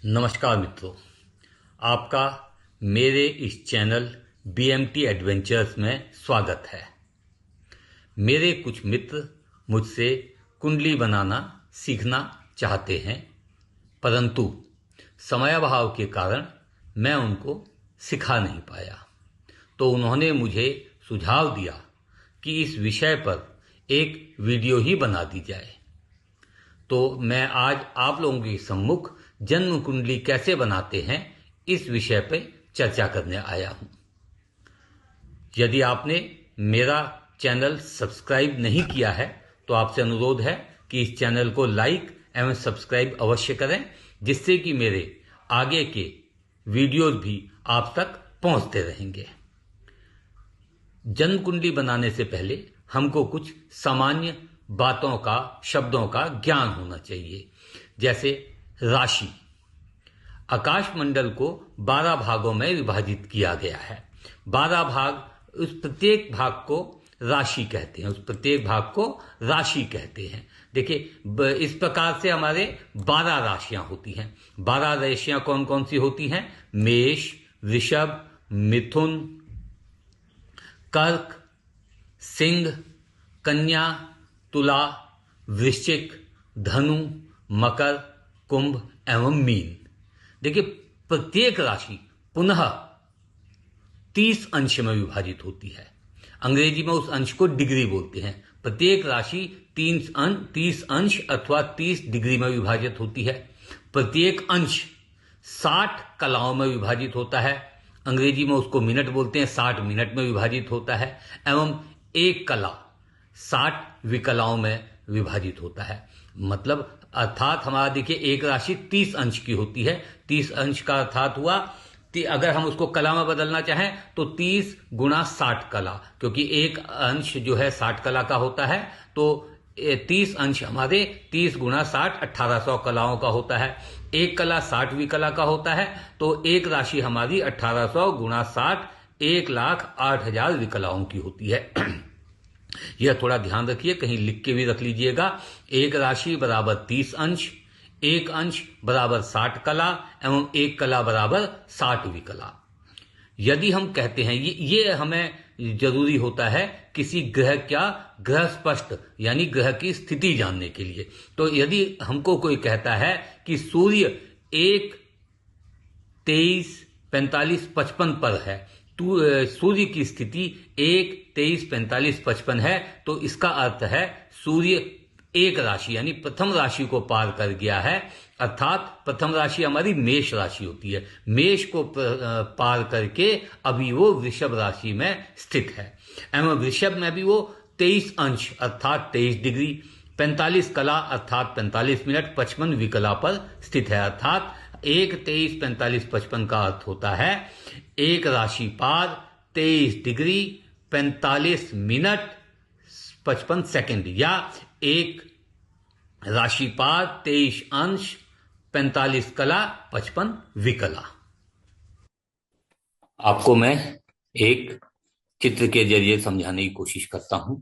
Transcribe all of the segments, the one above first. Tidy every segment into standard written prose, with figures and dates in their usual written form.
नमस्कार मित्रों, आपका मेरे इस चैनल बीएमटी एडवेंचर्स में स्वागत है। मेरे कुछ मित्र मुझसे कुंडली बनाना सीखना चाहते हैं, परंतु समयाभाव के कारण मैं उनको सिखा नहीं पाया। तो उन्होंने मुझे सुझाव दिया कि इस विषय पर एक वीडियो ही बना दी जाए। तो मैं आज आप लोगों के सम्मुख जन्म कुंडली कैसे बनाते हैं इस विषय पर चर्चा करने आया हूं। यदि आपने मेरा चैनल सब्सक्राइब नहीं किया है तो आपसे अनुरोध है कि इस चैनल को लाइक एवं सब्सक्राइब अवश्य करें, जिससे कि मेरे आगे के वीडियोज भी आप तक पहुंचते रहेंगे। जन्म कुंडली बनाने से पहले हमको कुछ सामान्य बातों का, शब्दों का ज्ञान होना चाहिए। जैसे राशि, आकाश मंडल को 12 भागों में विभाजित किया गया है। 12 भाग, उस प्रत्येक भाग को राशि कहते हैं, उस प्रत्येक भाग को राशि कहते हैं। देखिए, इस प्रकार से हमारे 12 राशियां होती हैं। 12 राशियां कौन कौन सी होती हैं? मेष, वृषभ, मिथुन, कर्क, सिंह, कन्या, तुला, वृश्चिक, धनु, मकर, कुंभ एवं मीन। देखिए, प्रत्येक राशि पुनः 30 अंश में विभाजित होती है। अंग्रेजी में उस अंश को डिग्री बोलते हैं। प्रत्येक राशि 30 अंश अथवा 30 डिग्री में विभाजित होती है। प्रत्येक अंश 60 कलाओं में विभाजित होता है। अंग्रेजी में उसको मिनट बोलते हैं। 60 मिनट में विभाजित होता है। एवं एक कला 60 विकलाओं में विभाजित होता है। मतलब अर्थात हमारा देखिए, एक राशि 30 अंश की होती है। 30 अंश का अर्थात हुआ, अगर हम उसको कला में बदलना चाहें तो 30 गुणा 60 कला, क्योंकि एक अंश जो है 60 कला का होता है। तो 30 अंश हमारे 30 गुणा 60 1800 कलाओं का होता है। एक कला 60वीं कला का होता है। तो एक राशि हमारी 1800 गुणा 60 1,08,000 विकलाओं की होती है। यह थोड़ा ध्यान रखिए, कहीं लिख के भी रख लीजिएगा। एक राशि बराबर 30 अंश, एक अंश बराबर 60 कला एवं एक कला बराबर 60वीं कला। यदि हम कहते हैं, ये हमें जरूरी होता है किसी ग्रह का ग्रह स्पष्ट यानी ग्रह की स्थिति जानने के लिए। तो यदि हमको कोई कहता है कि सूर्य 1, 23, 45, 55 पर है, सूर्य की स्थिति 1, 23, 45, 55 है, तो इसका अर्थ है सूर्य एक राशि यानी प्रथम राशि को पार कर गया है। अर्थात प्रथम राशि हमारी मेष राशि होती है। मेष को पार करके अभी वो वृषभ राशि में स्थित है। एवं वृषभ में भी वो 23 अंश अर्थात 23 डिग्री, 45 कला अर्थात 45 मिनट, 55 विकला पर स्थित है। अर्थात 1, 23, 45, 55 का अर्थ होता है एक राशि पार, 23 डिग्री, 45 मिनट, 55 सेकंड, या एक राशि पार, 23 अंश, 45 कला, 55 विकला। आपको मैं एक चित्र के जरिए समझाने की कोशिश करता हूं।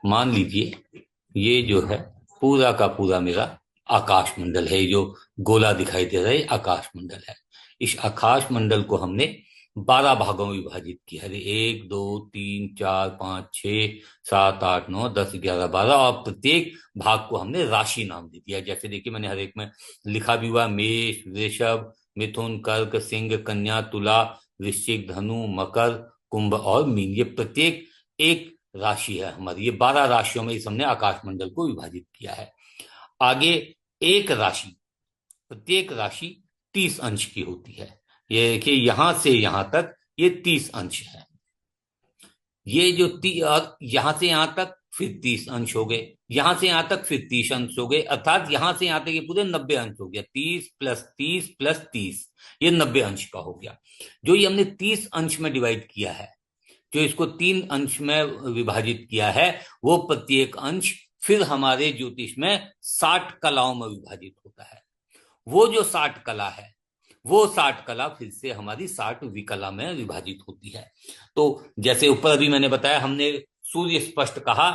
मान लीजिए ये जो है पूरा का पूरा मेरा आकाश मंडल है। जो गोला दिखाई दे रहा है आकाश मंडल है। इस आकाश मंडल को हमने 12 भागों में विभाजित किया है। 1, 2, 3, 4, 5, 6, 7, 8, 9, 10, 11, 12 और प्रत्येक भाग को हमने राशि नाम दे दिया। जैसे देखिए, मैंने हर एक में लिखा भी हुआ, मेष, वृषभ, मिथुन, कर्क, सिंह, कन्या, तुला, वृश्चिक, धनु, मकर, कुंभ और मीन। ये प्रत्येक एक राशि है हमारी। ये 12 राशियों में इस हमने आकाश मंडल को विभाजित किया है। आगे एक राशि, प्रत्येक राशि 30 अंश की होती है। ये देखिए, यहां से यहां तक ये 30 अंश है। ये जो यहां से यहां तक फिर 30 अंश हो गए, यहां से यहां तक फिर 30 अंश हो गए। अर्थात यहां से यहां तक ये पूरे 90 अंश हो गया। 30 प्लस 30 प्लस 30, ये 90 अंश का हो गया। जो ये हमने 30 अंश में डिवाइड किया है, जो इसको 3 अंश में विभाजित किया है, वो प्रत्येक अंश फिर हमारे ज्योतिष में 60 कलाओं में विभाजित होता है। वो जो 60 कला है, वो 60 कला फिर से हमारी 60 विकला में विभाजित होती है। तो जैसे ऊपर अभी मैंने बताया, हमने सूर्य स्पष्ट कहा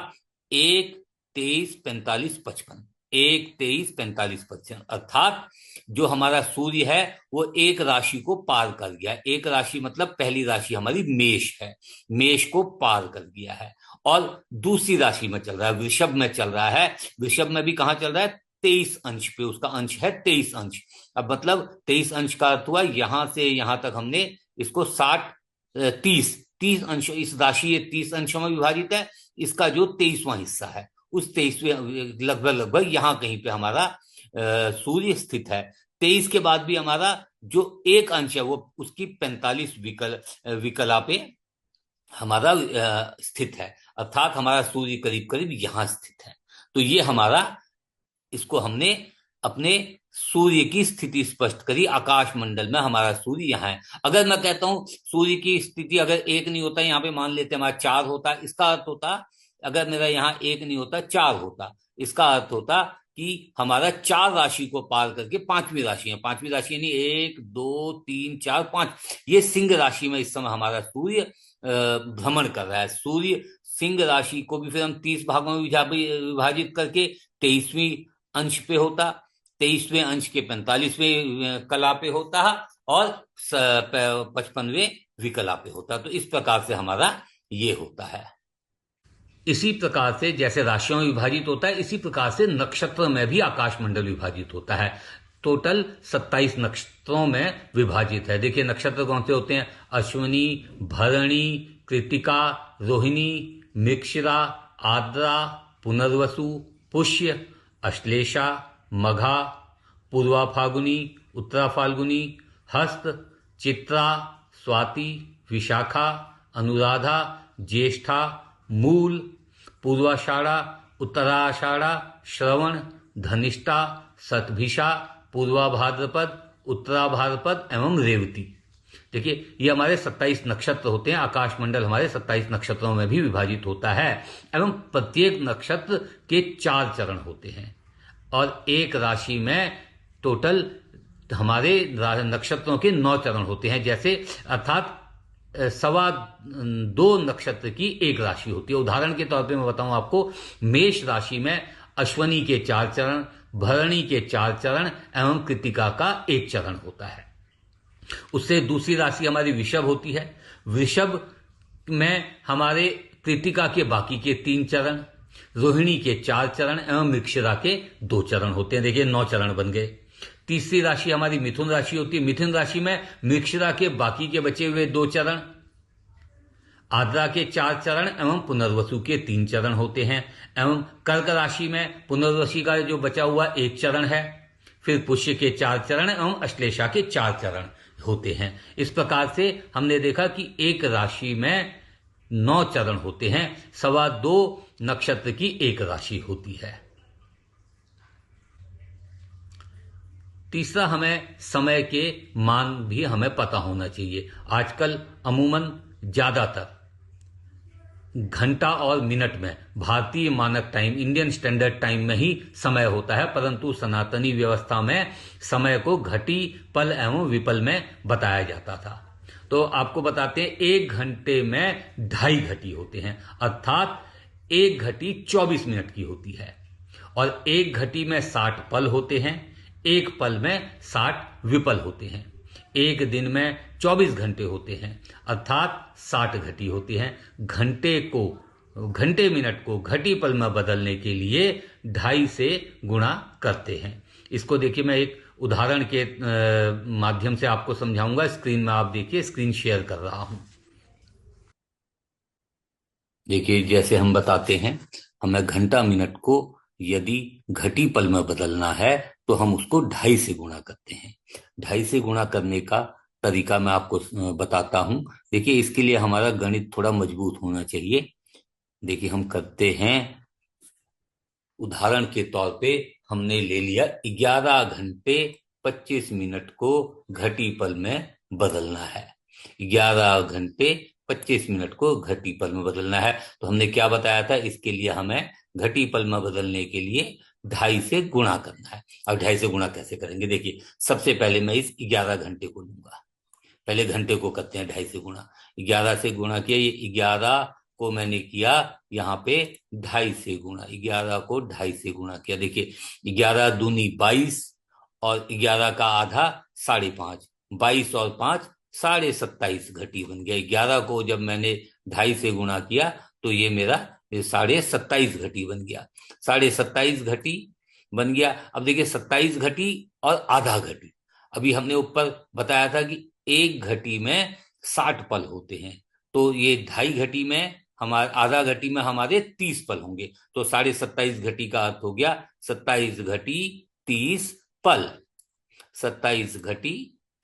1, 23, 45, 55। 1, 23, 45%, अर्थात जो हमारा सूर्य है वो एक राशि को पार कर गया। एक राशि मतलब पहली राशि हमारी मेष है, मेष को पार कर गया है और दूसरी राशि में चल रहा है, वृषभ में चल रहा है। वृषभ में भी कहां चल रहा है? 23 अंश पे, उसका अंश है 23 अंश। अब मतलब 23 अंश का अर्थ हुआ यहां से यहां तक हमने इसको 30 अंश, इस राशि ये 30 अंशों में विभाजित है। इसका जो 23वां हिस्सा है उस 23वें लगभग लगभग यहां कहीं पे हमारा सूर्य स्थित है। 23 के बाद भी हमारा जो एक अंश है वो उसकी 45 विकला पे हमारा स्थित है, अर्थात हमारा सूर्य करीब करीब यहां स्थित है। तो ये हमारा, इसको हमने अपने सूर्य की स्थिति स्पष्ट करी। आकाश मंडल में हमारा सूर्य यहाँ है। अगर मैं कहता हूं सूर्य की स्थिति अगर एक नहीं होता, यहाँ पे मान लेते हमारा 4 होता, इसका अर्थ होता अगर मेरा यहाँ एक नहीं होता 4 होता, इसका अर्थ होता कि हमारा 4 राशि को पार करके पांचवी राशि है। पांचवी राशि यानी 1, 2, 3, 4, 5, ये सिंह राशि में इस समय हमारा सूर्य भ्रमण कर रहा है। सूर्य सिंह राशि को भी फिर हम 30 भागों में विभाजित करके 23वीं अंश पे होता, 23वें अंश के 45वें कला पे होता और 55वें विकला पे होता। तो इस प्रकार से हमारा ये होता है। इसी प्रकार से जैसे राशियों में विभाजित होता है, इसी प्रकार से नक्षत्र में भी आकाश मंडल विभाजित होता है। टोटल 27 नक्षत्रों में विभाजित है। देखिए नक्षत्र कौन से होते हैं? अश्विनी, भरणी, कृतिका, रोहिणी, मृगशिरा, आर्द्रा, पुनर्वसु, पुष्य, अश्लेषा, मघा, पूर्वा फाल्गुनी, उत्तरा फाल्गुनी, हस्त, चित्रा, स्वाति, विशाखा, अनुराधा, ज्येष्ठा, मूल, पूर्वाषाढ़ा, उत्तराषाढ़ा, श्रवण, धनिष्ठा, शतभिषा, पूर्वा भाद्रपद, उत्तरा भाद्रपद एवं रेवती। देखिए ये हमारे 27 नक्षत्र होते हैं। आकाश मंडल हमारे 27 नक्षत्रों में भी विभाजित होता है एवं प्रत्येक नक्षत्र के 4 चरण होते हैं और एक राशि में टोटल हमारे नक्षत्रों के 9 चरण होते हैं। जैसे अर्थात 2.25 नक्षत्र की एक राशि होती है। उदाहरण के तौर पे मैं बताऊं आपको, मेष राशि में अश्वनी के 4 चरण, भरणी के 4 चरण एवं कृतिका का 1 चरण होता है। उससे दूसरी राशि हमारी वृषभ होती है। वृषभ में हमारे कृतिका के बाकी के 3 चरण, रोहिणी के 4 चरण एवं मृगशिरा के 2 चरण होते हैं। देखिए 9 चरण बन गए। तीसरी राशि हमारी मिथुन राशि होती है। मिथुन राशि में मृगशिरा के बाकी के बचे हुए 2 चरण, आर्द्रा के 4 चरण एवं पुनर्वसु के 3 चरण होते हैं। एवं कर्क राशि में पुनर्वसु का जो बचा हुआ 1 चरण है, फिर पुष्य के 4 चरण एवं अश्लेषा के 4 चरण होते हैं। इस प्रकार से हमने देखा कि एक राशि में 9 चरण होते हैं। 2.25 नक्षत्र की एक राशि होती है। तीसरा, हमें समय के मान भी हमें पता होना चाहिए। आजकल अमूमन ज्यादातर घंटा और मिनट में भारतीय मानक टाइम, इंडियन स्टैंडर्ड टाइम में ही समय होता है, परंतु सनातनी व्यवस्था में समय को घटी, पल एवं विपल में बताया जाता था। तो आपको बताते हैं 1 घंटे में 2.5 घटी होते हैं, अर्थात 1 घटी 24 मिनट की होती है और 1 घटी में 60 पल होते हैं, 1 पल में 60 विपल होते हैं। एक दिन में 24 घंटे होते हैं, अर्थात 60 घटी होती हैं। घंटे मिनट को घटी पल में बदलने के लिए 2.5 से गुणा करते हैं। इसको देखिए, मैं एक उदाहरण के माध्यम से आपको समझाऊंगा। स्क्रीन में आप देखिए, स्क्रीन शेयर कर रहा हूं। देखिए जैसे हम बताते हैं, हमें घंटा मिनट को यदि घटी पल में बदलना है तो हम उसको 2.5 से गुणा करते हैं। 2.5 से गुणा करने का तरीका मैं आपको बताता हूं। देखिए इसके लिए हमारा गणित थोड़ा मजबूत होना चाहिए। देखिए हम करते हैं, उदाहरण के तौर पे हमने ले लिया 11 घंटे 25 मिनट को घटी पल में बदलना है। 11 घंटे 25 मिनट को घटी पल में बदलना है। तो हमने क्या बताया था, इसके लिए हमें घटी पल में बदलने के लिए 2.5 से गुणा करना है। अब 2.5 से गुणा कैसे करेंगे? देखिए सबसे पहले मैं इस 11 घंटे को लूंगा, पहले घंटे को करते हैं 2.5 से गुणा। 11 से गुणा किया, ये 11 को मैंने किया यहाँ पे 2.5 से गुणा, 11 को 2.5 से गुणा किया। देखिए 11 दूनी 22 और 11 का आधा 5.5, 22 और 5 27.5 घटी बन गया। 11 को जब मैंने 2.5 से गुणा किया तो ये मेरा 27.5 घटी बन गया, 27.5 घटी बन गया। अब देखिए 27 घटी और आधा घटी, अभी हमने ऊपर बताया था कि एक घटी में 60 पल होते हैं, तो ये 2.5 घटी में हमारे, आधा घटी में हमारे 30 पल होंगे, तो 27.5 घटी का अर्थ हो गया 27 घटी 30 पल, 27 घटी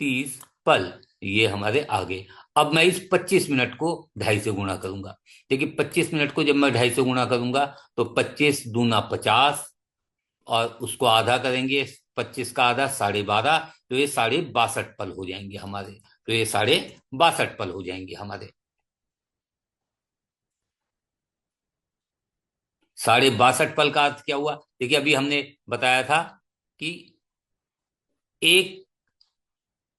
30 पल, ये हमारे आगे। अब मैं इस 25 मिनट को 2.5 से गुणा करूंगा। देखिए 25 मिनट को जब मैं 2.5 से गुणा करूंगा तो 25 दूना 50 और उसको आधा करेंगे, 25 का आधा 12.5, तो ये 62.5 पल हो जाएंगे हमारे, तो ये 62.5 पल हो जाएंगे हमारे। 62.5 पल का अर्थ क्या हुआ? देखिए अभी हमने बताया था कि एक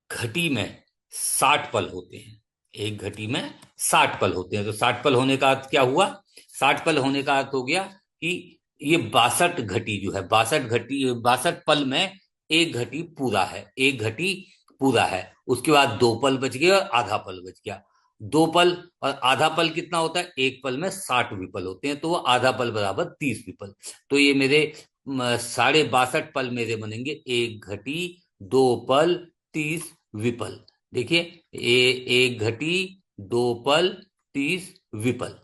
घटी में 60 पल होते हैं, एक घटी में 60 पल होते हैं, तो 60 पल होने का अर्थ क्या हुआ? 60 पल होने का अर्थ हो गया कि ये 62 घटी जो है, 62 पल में एक घटी पूरा है, एक घटी पूरा है। उसके बाद 2 पल बच गए और आधा पल बच गया। 2 पल और आधा पल कितना होता है? एक पल में 60 विपल होते हैं, तो वो आधा पल बराबर 30 विपल। तो ये मेरे 62.5 पल मेरे बनेंगे, एक घटी 2 पल 30 विपल। देखिए एक घटी 2 पल 30 विपल।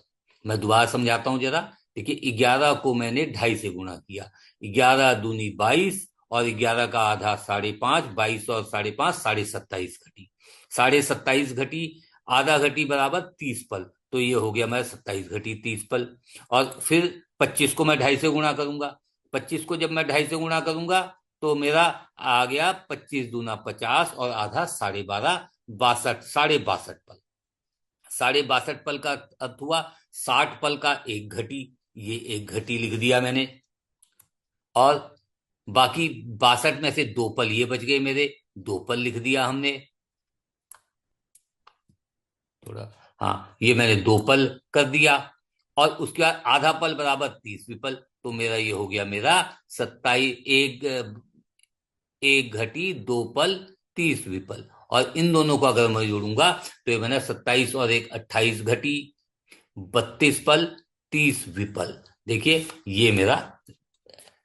मैं दोबारा समझाता हूं जरा। देखिए 11 को मैंने 2.5 से गुणा किया, 11 दूनी 22 और 11 का आधा 5.5, 22 और 5.5 27.5 घटी, 27.5 घटी, आधा घटी बराबर 30 पल, तो ये हो गया मैं 27 घटी 30 पल। और फिर 25 को मैं 2.5 से गुणा करूंगा, 25 को जब मैं 2.5 से गुणा करूंगा तो मेरा आ गया 25 दूना 50 और आधा 12.5, 62 पल। 62 पल का अर्थ हुआ 60 पल का एक घटी, ये एक घटी लिख दिया मैंने, और बाकी 62 में से 2 पल ये बच गए मेरे, 2 पल लिख दिया हमने थोड़ा, हाँ ये मैंने 2 पल कर दिया। और उसके बाद आधा पल बराबर 30 विपल, तो मेरा ये हो गया मेरा 27, एक घटी 2 पल 30 विपल। और इन दोनों को अगर मैं जोड़ूंगा तो ये बना 27 और 1 28 घटी 32 पल 30 विपल। देखिए ये मेरा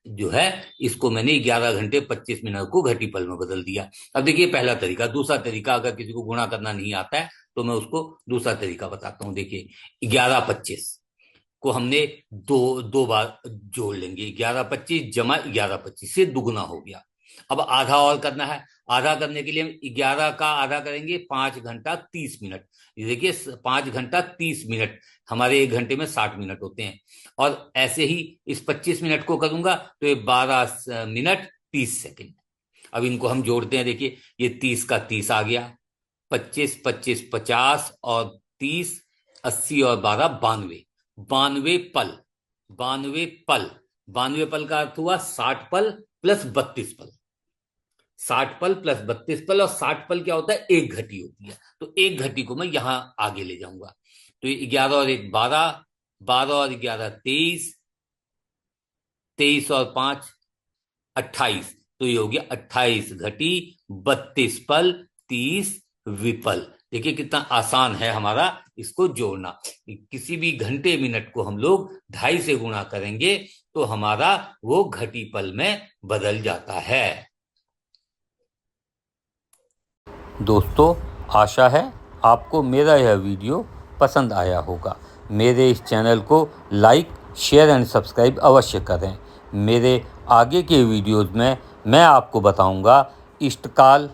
जो है, इसको मैंने 11 घंटे 25 मिनट को घटी पल में बदल दिया। अब देखिए पहला तरीका। दूसरा तरीका, अगर किसी को गुणा करना नहीं आता है तो मैं उसको दूसरा तरीका बताता हूं। देखिए 11-25 को हमने दो बार जोड़ लेंगे, 11-25 जमा 11-25 से दुगुना हो गया। अब आधा और करना है, आधा करने के लिए 11 का आधा करेंगे 5 घंटा 30 मिनट। देखिए 5 घंटा 30 मिनट, हमारे एक घंटे में 60 मिनट होते हैं। और ऐसे ही इस 25 मिनट को करूंगा तो ये 12 मिनट 30 सेकंड। अब इनको हम जोड़ते हैं। देखिए ये 30 का 30 आ गया, 25 25 50 और 30 80 और 12 92, 92 पल, 92 पल। 92 पल का अर्थ हुआ 60 पल प्लस 32 पल, 60 पल प्लस 32 पल। और 60 पल क्या होता है? एक घटी होती है, तो एक घटी को मैं यहां आगे ले जाऊंगा। तो ये 11 और 1 12, 12 और 11 23, 23 और 5 28, तो ये हो गया 28 घटी 32 पल 30 विपल। देखिए कितना आसान है हमारा इसको जोड़ना। किसी भी घंटे मिनट को हम लोग 2.5 से गुणा करेंगे तो हमारा वो घटी पल में बदल जाता है। दोस्तों आशा है आपको मेरा यह वीडियो पसंद आया होगा। मेरे इस चैनल को लाइक शेयर एंड सब्सक्राइब अवश्य करें। मेरे आगे के वीडियोज़ में मैं आपको बताऊंगा इष्टकाल,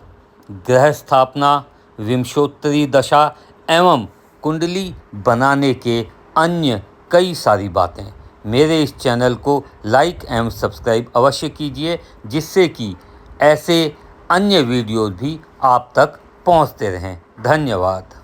ग्रह स्थापना, विंशोत्तरी दशा एवं कुंडली बनाने के अन्य कई सारी बातें। मेरे इस चैनल को लाइक एवं सब्सक्राइब अवश्य कीजिए, जिससे कि ऐसे अन्य वीडियोज़ भी आप तक पहुंचते रहें। धन्यवाद।